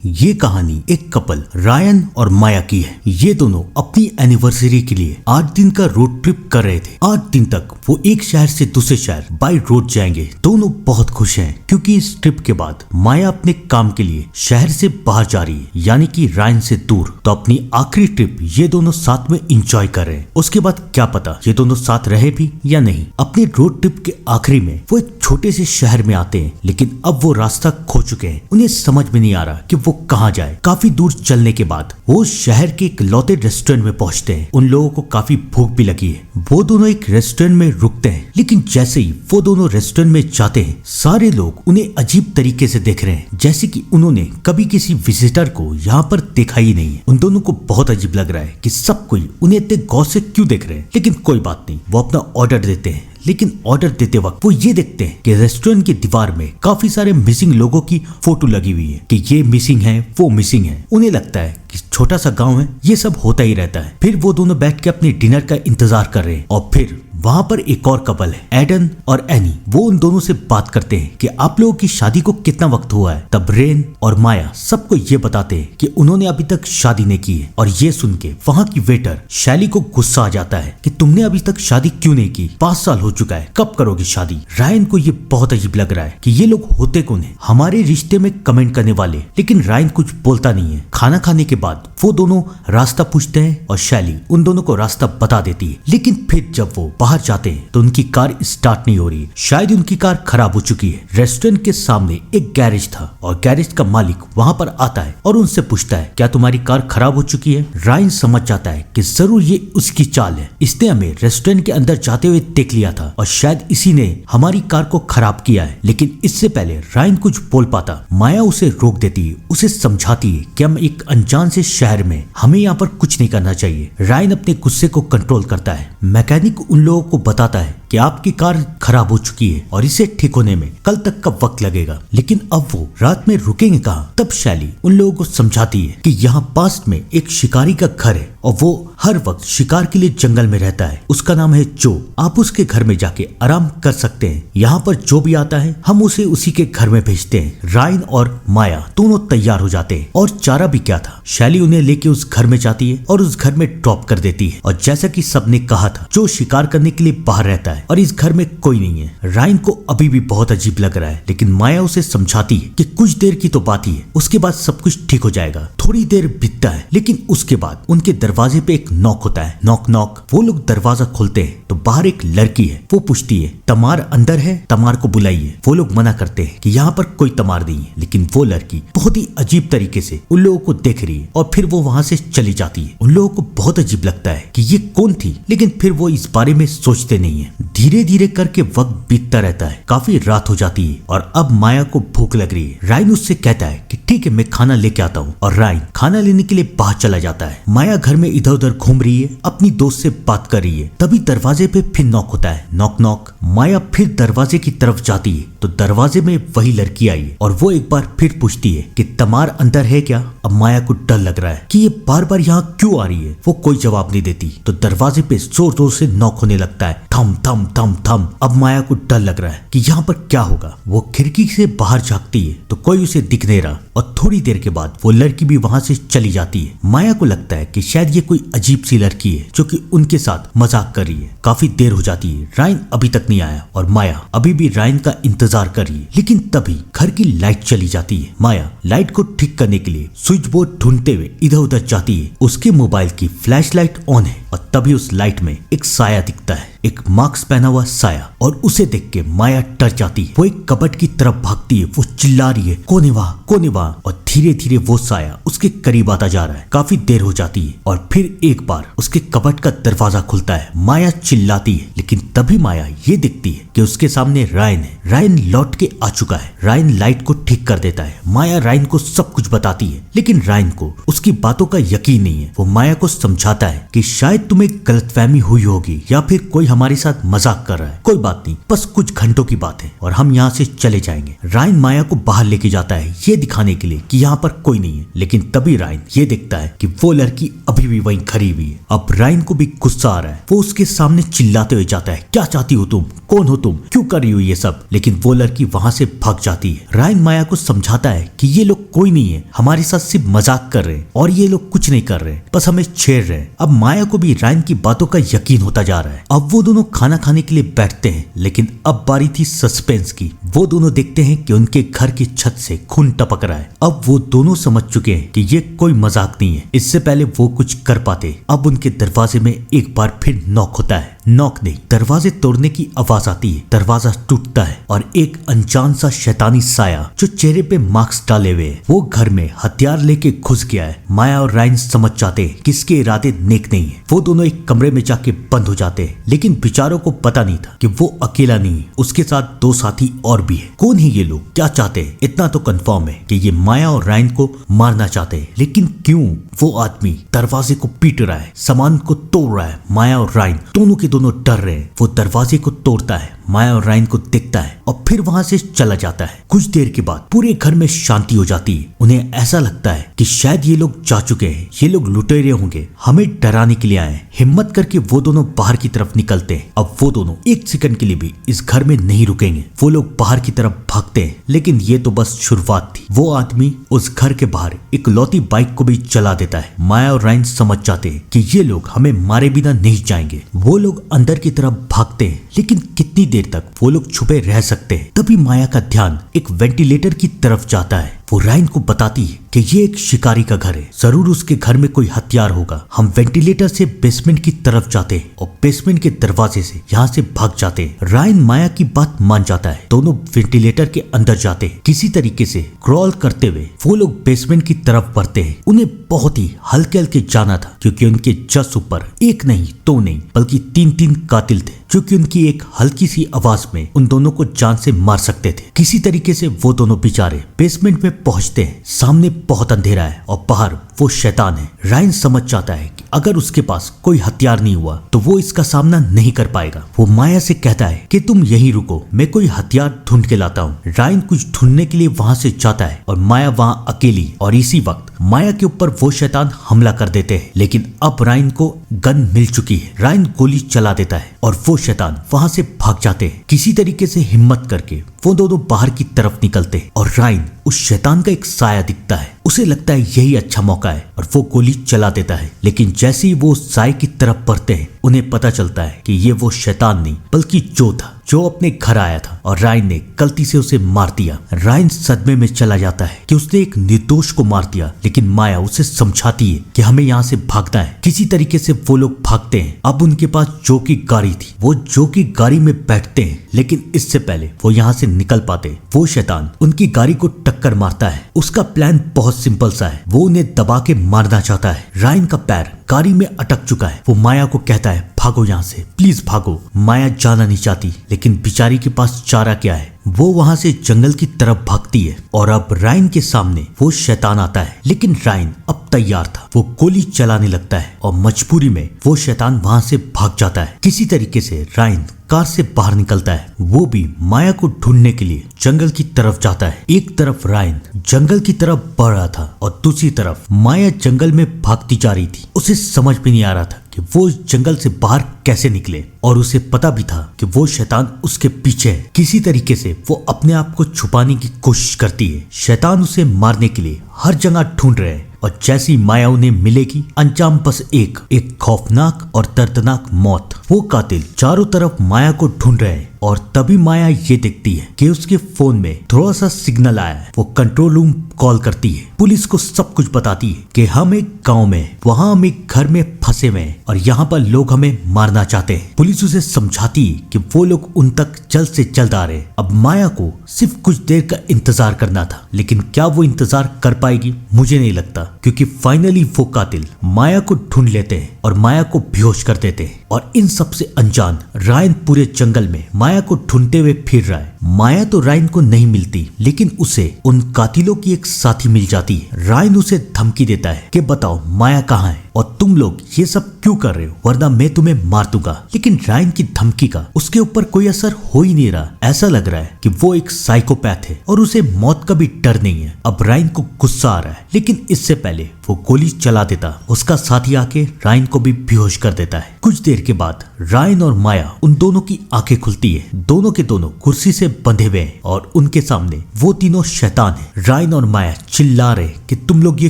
ये कहानी एक कपल रायन और माया की है। ये दोनों अपनी एनिवर्सरी के लिए 8 दिन का रोड ट्रिप कर रहे थे। 8 दिन तक वो एक शहर से दूसरे शहर बाय रोड जाएंगे। दोनों बहुत खुश हैं क्योंकि इस ट्रिप के बाद माया अपने काम के लिए शहर से बाहर जा रही है, यानी कि रायन से दूर। तो अपनी आखिरी ट्रिप ये दोनों साथ में इंजॉय कर रहे हैं। उसके बाद क्या पता ये दोनों साथ रहे भी या नहीं। अपने रोड ट्रिप के आखिरी में वो एक छोटे से शहर में आते हैं, लेकिन अब वो रास्ता खो चुके हैं। उन्हें समझ में नहीं आ रहा कि वो कहाँ जाए। काफी दूर चलने के बाद वो शहर के एक लौते रेस्टोरेंट में पहुंचते हैं। उन लोगों को काफी भूख भी लगी है। वो दोनों एक रेस्टोरेंट में रुकते हैं, लेकिन जैसे ही वो दोनों रेस्टोरेंट में जाते हैं, सारे लोग उन्हें अजीब तरीके से देख रहे हैं, जैसे कि उन्होंने कभी किसी विजिटर को यहाँ पर देखा ही नहीं है। उन दोनों को बहुत अजीब लग रहा है कि सब कोई उन्हें इतने गौर से क्यों देख रहे हैं। लेकिन कोई बात नहीं, वो अपना ऑर्डर देते हैं। लेकिन ऑर्डर देते वक्त वो ये देखते हैं कि रेस्टोरेंट की दीवार में काफी सारे मिसिंग लोगों की फोटो लगी हुई है कि ये मिसिंग है, वो मिसिंग है। उन्हें लगता है कि छोटा सा गांव है, ये सब होता ही रहता है। फिर वो दोनों बैठ के अपने डिनर का इंतजार कर रहे हैं और फिर वहां पर एक और कपल है, एडन और एनी। वो उन दोनों से बात करते हैं कि आप लोगों की शादी को कितना वक्त हुआ है। तब रेन और माया सबको ये बताते हैं कि उन्होंने अभी तक शादी नहीं की है। और ये सुन के वहाँ की वेटर शैली को गुस्सा आ जाता है कि तुमने अभी तक शादी क्यों नहीं की, 5 साल हो चुका है, कब करोगे शादी। रायन को ये बहुत अजीब लग रहा है कि ये लोग होते कौन है, हमारे रिश्ते में कमेंट करने वाले। लेकिन रायन कुछ बोलता नहीं है। खाना खाने के बाद वो दोनों रास्ता पूछते हैं और शैली उन दोनों को रास्ता बता देती है। लेकिन फिर जब वो बाहर जाते हैं तो उनकी कार स्टार्ट नहीं हो रही। शायद उनकी कार खराब हो चुकी है। रेस्टोरेंट के सामने एक गैरेज था और गैरेज का मालिक वहां पर आता है और उनसे पूछता है, क्या तुम्हारी कार खराब हो चुकी है। रायन समझ जाता है कि जरूर ये उसकी चाल है। इसने हमें रेस्टोरेंट के अंदर जाते हुए देख लिया था और शायद इसी ने हमारी कार को खराब किया है। लेकिन इससे पहले रायन कुछ बोल पाता, माया उसे रोक देती है, उसे समझाती है कि हम एक अनजान से शहर में, हमें यहाँ पर कुछ नहीं करना चाहिए। रायन अपने गुस्से को कंट्रोल करता है। मैकेनिक उन लोगों को बताता है कि आपकी कार खराब हो चुकी है और इसे ठीक होने में कल तक का वक्त लगेगा। लेकिन अब वो रात में रुकेंगे कहाँ। तब शैली उन लोगों को समझाती है कि यहाँ पास में एक शिकारी का घर है और वो हर वक्त शिकार के लिए जंगल में रहता है। उसका नाम है जो। आप उसके घर में जाके आराम कर सकते हैं। यहाँ पर जो भी आता है हम उसे उसी के घर में भेजते हैं। रायन और माया दोनों तैयार हो जाते हैं और चारा भी क्या था, शैली उन्हें लेके उस घर में जाती है और उस घर में ड्रॉप कर देती है। और जैसा कि सबने कहा था, जो शिकार करने के लिए बाहर रहता है और इस घर में कोई नहीं है। रायन को अभी भी बहुत अजीब लग रहा है, लेकिन माया उसे समझाती है कि कुछ देर की तो बात ही है, उसके बाद सब कुछ ठीक हो जाएगा। थोड़ी देर बीतता है, लेकिन उसके बाद उनके दरवाजे पे एक नॉक होता है। Knock knock. वो लोग दरवाजा खोलते हैं तो बाहर एक लड़की है। वो पूछती है, तमार अंदर है, तमार को बुलाइए। वो लोग मना करते हैं कि यहाँ पर कोई तमार नहीं है। लेकिन वो लड़की बहुत ही अजीब तरीके से उन लोगों को देख रही है और फिर वो वहाँ से चली जाती है। उन लोगों को बहुत अजीब लगता है कि ये कौन थी, लेकिन फिर वो इस बारे में सोचते नहीं है। धीरे धीरे करके वक्त बीतता रहता है। काफी रात हो जाती है और अब माया को भूख लग रही है। रायन उससे कहता है कि ठीक है, मैं खाना लेके आता हूँ और रायन खाना लेने के लिए बाहर चला जाता है। माया घर में इधर उधर घूम रही है, अपनी दोस्त से बात कर रही है। तभी दरवाजे पे फिर नॉक होता है। Knock knock. माया फिर दरवाजे की तरफ जाती है तो दरवाजे में वही लड़की आई है और वो एक बार फिर पूछती है कि तमार अंदर है क्या। अब माया को डर लग रहा है कि ये बार बार यहाँ क्यों आ रही है। वो कोई जवाब नहीं देती तो दरवाजे पे जोर जोर से नॉक होने लगता है। थम थम थम थम। अब माया को डर लग रहा है कि यहाँ पर क्या होगा। वो खिड़की से बाहर झांकती है तो कोई उसे दिख नहीं रहा और थोड़ी देर के बाद वो लड़की भी वहां से चली जाती है। माया को लगता है कि शायद ये कोई अजीब सी लड़की है जो कि उनके साथ मजाक कर रही है। काफी देर हो जाती है, रायन अभी तक नहीं आया और माया अभी भी रायन का इंतजार कर रही है। लेकिन तभी घर की लाइट चली जाती है। माया लाइट को ठीक करने के लिए स्विच बोर्ड ढूंढते हुए इधर उधर जाती है। उसके मोबाइल की फ्लैश लाइट ऑन है और तभी उस लाइट में एक साया दिखता है, एक मास्क पहना हुआ साया। और उसे देख के माया डर जाती है। वो एक कबर्ड की तरफ भागती है। वो चिल्ला रही है, कौन है वहाँ, कौन है वहाँ। और धीरे धीरे वो साया उसके करीब आता जा रहा है। काफी देर हो जाती है और फिर एक बार उसके कबर्ड का दरवाजा खुलता है। माया चिल्लाती है, लेकिन तभी माया ये दिखती है कि उसके सामने रायन है। रायन लौट के आ चुका है। रायन लाइट को ठीक कर देता है। माया रायन को सब कुछ बताती है, लेकिन रायन को उसकी बातों का यकीन नहीं है। वो माया को समझाता है कि शायद तुम्हें गलतफहमी हुई होगी या फिर कोई हमारे हमारे साथ मजाक कर रहा है। कोई बात नहीं, बस कुछ घंटों की बात है और हम यहाँ से चले जाएंगे। रायन माया को बाहर लेके जाता है ये दिखाने के लिए कि यहाँ पर कोई नहीं है, लेकिन तभी रायन ये देखता है कि वो लड़की अभी भी वहीं खड़ी हुई है। अब रायन को भी गुस्सा आ रहा है, वो उसके सामने चिल्लाते हुए जाता है, क्या चाहती हो तुम, कौन हो तुम, क्यों कर रही हो ये सब। लेकिन वो लड़की वहां से भाग जाती है। रायन माया को समझाता है कि ये लोग कोई नहीं है, हमारे साथ सिर्फ मजाक कर रहे हैं और ये लोग कुछ नहीं कर रहे, बस हमें छेड़ रहे हैं। अब माया को भी रायन की बातों का यकीन होता जा रहा है। अब वो दोनों खाना खाने के लिए बैठते हैं, लेकिन अब बारी थी सस्पेंस की। वो दोनों देखते हैं कि उनके घर की छत से खून टपक रहा है। अब वो दोनों समझ चुके हैं कि ये कोई मजाक नहीं है। इससे पहले वो कुछ कर पाते। अब उनके दरवाजे में एक बार फिर नॉक होता है। नॉक नहीं, दरवाजे तोड़ने की आवाज आती है। दरवाजा टूटता है और एक अनजान सा शैतानी साया जो चेहरे पे मास्क डाले हुए है, वो घर में हथियार लेके घुस गया है। माया और रायन समझ जाते हैं कि इसके इरादे नेक नहीं है। वो दोनों एक कमरे में जाके बंद हो जाते हैं, लेकिन बेचारों को पता नहीं था कि वो अकेला नहीं है, उसके साथ दो साथी और भी है। कौन है ये लोग, क्या चाहते हैं? इतना तो कंफर्म है कि ये माया और रायन को मारना चाहते हैं, लेकिन क्यों? वो आदमी दरवाजे को पीट रहा है, सामान को तोड़ रहा है। माया और रायन दोनों के दोनों डर रहे हैं। वो दरवाजे को तोड़ता है, माया और रायन को देखता है और फिर वहां से चला जाता है। कुछ देर के बाद पूरे घर में शांति हो जाती है। उन्हें ऐसा लगता है कि शायद ये लोग जा चुके हैं, ये लोग लुटेरे होंगे, हमें डराने के लिए आए हैं। हिम्मत करके वो दोनों बाहर की तरफ निकलते हैं। अब वो दोनों एक सेकंड के लिए भी इस घर में नहीं रुकेंगे। वो लोग बाहर की तरफ भागते हैं, लेकिन ये तो बस शुरुआत थी। वो आदमी उस घर के बाहर एक लौती बाइक को भी चला देता है। माया और रायन समझ जाते हैं कि ये लोग हमें मारे बिना नहीं जाएंगे। वो लोग अंदर की तरफ भागते हैं, लेकिन कितनी देर तक वो लोग छुपे रह सकते हैं। तभी माया का ध्यान एक वेंटिलेटर की तरफ जाता है। वो रायन को बताती है कि ये एक शिकारी का घर है, जरूर उसके घर में कोई हथियार होगा। हम वेंटिलेटर से बेसमेंट की तरफ जाते हैं और बेसमेंट के दरवाजे से यहाँ से भाग जाते हैं। रायन माया की बात मान जाता है। दोनों वेंटिलेटर के अंदर जाते हैं। किसी तरीके से क्रॉल करते हुए वो लोग बेसमेंट की तरफ बढ़ते हैं। उन्हें बहुत ही हल्के हल्के जाना था, क्योंकि उनके जस्ट ऊपर एक नहीं, दो नहीं, बल्कि तीन तीन कातिल थे, जो कि उनकी एक हल्की सी आवाज में उन दोनों को जान से मार सकते थे। किसी तरीके से वो दोनों बेचारे बेसमेंट में पहुंचते हैं। सामने बहुत अंधेरा है और बाहर वो शैतान है। रायन समझ जाता है कि अगर उसके पास कोई हथियार नहीं हुआ तो वो इसका सामना नहीं कर पाएगा। वो माया से कहता है कि तुम यहीं रुको, मैं कोई हथियार ढूंढ के लाता हूँ। रायन कुछ ढूंढने के लिए वहां से जाता है और माया वहां अकेली। और इसी वक्त माया के ऊपर वो शैतान हमला कर देते हैं, लेकिन अब रायन को गन मिल चुकी है। रायन गोली चला देता है और वो शैतान वहां से भाग जाते हैं। किसी तरीके से हिम्मत करके वो दोनों बाहर की तरफ निकलते हैं और रायन उस शैतान का एक साया दिखता है। उसे लगता है यही अच्छा मौका है और वो गोली चला देता है। लेकिन जैसे ही वो उस साए की तरफ बढ़ते हैं, उन्हें पता चलता है कि ये वो शैतान नहीं बल्कि जो था, जो अपने घर आया था और रायन ने गलती से उसे मार दिया। रायन सदमे में चला जाता है कि उसने एक निर्दोष को मार दिया, लेकिन माया उसे समझाती है कि हमें यहाँ से भागना है। किसी तरीके से वो लोग भागते हैं। अब उनके पास जो की गाड़ी थी, वो जो की गाड़ी में बैठते हैं, लेकिन इससे पहले वो यहाँ से निकल पाते, वो शैतान उनकी गाड़ी को टक्कर मारता है। उसका प्लान बहुत सिंपल सा है, वो उन्हें दबा के मारना चाहता है। रायन का पैर गाड़ी में अटक चुका है। वो माया को कहता है भागो यहाँ से, प्लीज भागो। माया जाना नहीं चाहती, लेकिन बेचारी के पास चारा क्या है। वो वहां से जंगल की तरफ भागती है और अब रायन के सामने वो शैतान आता है, लेकिन रायन अब तैयार था। वो गोली चलाने लगता है और मजबूरी में वो शैतान वहां से भाग जाता है। किसी तरीके से रायन कार से बाहर निकलता है। वो भी माया को ढूंढने के लिए जंगल की तरफ जाता है। एक तरफ रायन जंगल की तरफ बढ़ रहा था और दूसरी तरफ माया जंगल में भागती जा रही थी। उसे समझ में नहीं आ रहा था कि वो जंगल से बाहर कैसे निकले, और उसे पता भी था कि वो शैतान उसके पीछे है। किसी तरीके से वो अपने आप को छुपाने की कोशिश करती है। शैतान उसे मारने के लिए हर जगह ढूंढ रहे हैं और जैसी माया उन्हें मिलेगी, अंजाम बस एक खौफनाक और दर्दनाक मौत। वो कातिल चारों तरफ माया को ढूंढ रहे हैं और तभी माया ये देखती है कि उसके फोन में थोड़ा सा सिग्नल आया है। वो कंट्रोल रूम कॉल करती है, पुलिस को सब कुछ बताती है कि हम एक गांव में, वहां हम एक घर में फंसे हुए हैं और यहाँ पर लोग हमें मारना चाहते हैं। पुलिस उसे समझाती है कि वो लोग उन तक जल्द से जल्द आ रहे हैं। अब माया को सिर्फ कुछ देर का इंतजार करना था, लेकिन क्या वो इंतजार कर पाएगी? मुझे नहीं लगता, क्योंकि फाइनली वो कातिल माया को ढूंढ लेते हैं और माया को बेहोश कर देते हैं। और इन सब से अनजान रायन पूरे जंगल में माया को ढूंढते हुए फिर रहा है। माया तो रायन को नहीं मिलती, लेकिन उसे उन कातिलों की एक साथी मिल जाती है। रायन उसे धमकी देता है कि बताओ माया कहाँ है और तुम लोग ये सब क्यों कर रहे हो, वरना मैं तुम्हें मार दूंगा। लेकिन रायन की धमकी का उसके ऊपर कोई असर हो ही नहीं रहा। ऐसा लग रहा है कि वो एक साइकोपैथ है और उसे मौत का भी डर नहीं है। अब रायन को गुस्सा आ रहा है, लेकिन इससे पहले वो गोली चला देता, उसका साथी आके रायन को भी बेहोश कर देता है। कुछ देर के बाद रायन और माया उन दोनों की आंखें खुलती है। दोनों के दोनों कुर्सी से बंधे हुए हैं और उनके सामने वो तीनों शैतान हैं। रायन और माया चिल्ला रहे कि तुम लोग ये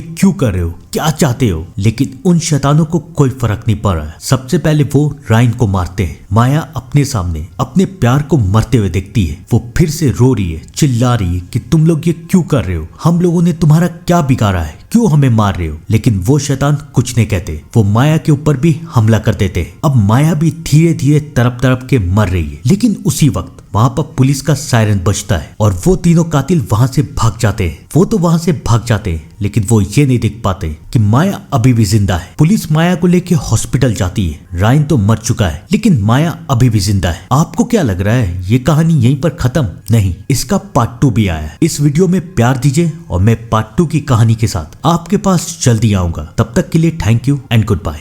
क्यों कर रहे हो, क्या चाहते हो, लेकिन उन शैतानों को कोई फर्क नहीं पड़ रहा है। सबसे पहले वो रायन को मारते हैं। माया अपने सामने अपने प्यार को मरते हुए देखती है। वो फिर से रो रही है, चिल्ला रही है कि तुम लोग ये क्यों कर रहे हो, हम लोगों ने तुम्हारा क्या बिगाड़ा है, क्यों हमें मार रहे हो। लेकिन वो शैतान कुछ नहीं कहते, वो माया के ऊपर भी हमला कर देते हैं। अब माया भी धीरे धीरे तड़प तड़प के मर रही है। लेकिन उसी वक्त वहां पर पुलिस का सायरन बजता है और वो तीनों कातिल वहां से भाग जाते हैं। वो तो वहां से भाग जाते हैं, लेकिन वो ये नहीं देख पाते कि माया अभी भी जिंदा है। पुलिस माया को लेके हॉस्पिटल जाती है। रायन तो मर चुका है, लेकिन माया अभी भी जिंदा है। आपको क्या लग रहा है ये कहानी यहीं पर खत्म? नहीं, इसका पार्ट 2 भी आया है। इस वीडियो में प्यार दीजिए और मैं पार्ट 2 की कहानी के साथ आपके पास जल्दी आऊंगा। तब तक के लिए thank you and good bye.